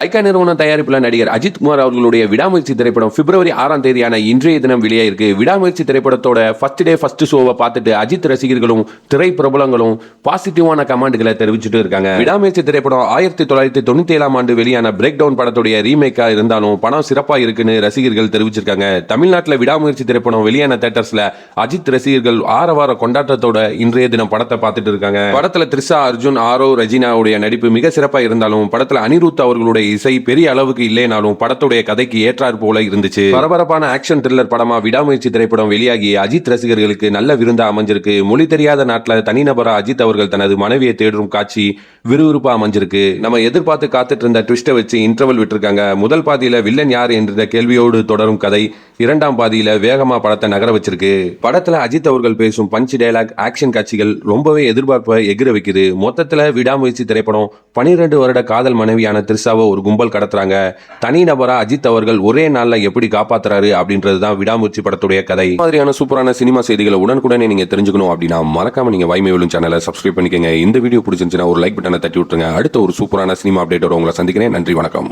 ஐகா நிறுவன தயாரிப்புல நடிகர் அஜித் குமார் அவர்களுடைய விடாமுயற்சி திரைப்படம் பிப்ரவரி 6ஆம் தேதியான இன்றைய தினம் வெளியாயிருக்கு. விடாமுயற்சி திரைப்படத்தோட ஃபர்ஸ்ட் டே ஃபர்ஸ்ட் ஷோவை பார்த்துட்டு அஜித் ரசிகர்களும் திரை பிரபலங்களும் பாசிட்டிவான கமெண்ட்களை தெரிவிச்சுட்டு இருக்காங்க. விடாமுயற்சி திரைப்படம் 1997ஆம் ஆண்டு வெளியான பிரேக் டவுன் படத்துடைய ரீமேக்கா இருந்தாலும் படம் சிறப்பா இருக்குன்னு ரசிகர்கள் தெரிவிச்சிருக்காங்க. தமிழ்நாட்டில் விடாமுயற்சி திரைப்படம் வெளியான தியேட்டர்ஸ்ல அஜித் ரசிகர்கள் ஆரவார கொண்டாட்டத்தோட இன்றைய தினம் படத்தை பார்த்துட்டு இருக்காங்க. படத்துல த்ரிஷா, அர்ஜுன், ஆரோ, ரெஜினாவுடைய நடிப்பு மிக சிறப்பா இருந்தாலும் படத்துல அனிருத் அவர்களுடைய இசை பெரிய அளவுக்கு இல்லைனாலும் படத்துடைய கதைக்கு ஏற்றாற் போல இருந்துச்சு. பரபரப்பான ஆக்ஷன் த்ரில்லர் படமா விடாமுயற்சி திரைப்படம் வெளியாகி அஜித் ரசிகர்களுக்கு நல்ல விருந்தா அமைஞ்சிருக்கு. மொழி தெரியாத நாட்டில் தனிநபரா அஜித் அவர்கள் தனது மனைவியை தேடும் காட்சி விறுவிறுப்பா அமைஞ்சிருக்கு. நம்ம எதிர்பார்த்து காத்துட்டு இருந்த ட்விஸ்டை வச்சு இன்டர்வல் விட்டுருக்காங்க. முதல் பாதியில வில்லன் யார் என்ற கேள்வியோடு தொடரும் கதை இரண்டாம் பாதியில வேகமா படத்தை நகர வச்சிருக்கு. படத்துல அஜித் அவர்கள் பேசும் பஞ்ச் டயலாக், ஆக்ஷன் காட்சிகள் ரொம்பவே எதிர்பார்ப்பை எகிர வைக்குது. மொத்தத்துல விடாமுயற்சி திரைப்படம் 12 வருட காதல் மனைவியான த்ரிஷாவை ஒரு கும்பல் கடத்துறாங்க. தனி நபரா அஜித் அவர்கள் ஒரே நாள்ல எப்படி காப்பாத்துறாரு அப்படின்றதுதான் விடாமுயற்சி படத்துடைய கதை. மாதிரியான சூப்பரான சினிமா செய்திகளை உடனுக்குடனே நீங்க தெரிஞ்சுக்கணும் அப்படின்னா மறக்காம நீங்க வாய்மை விழும் சேனலை சப்ஸ்கிரைப் பண்ணிக்கங்க. இந்த வீடியோ பிடிச்சிருந்துச்சுன்னா ஒரு லைக் பட்டனை தட்டி விட்டுருங்க. அடுத்த ஒரு சூப்பரான சினிமா அப்டேட்டோட உங்களை சந்திக்கிறேன். நன்றி, வணக்கம்.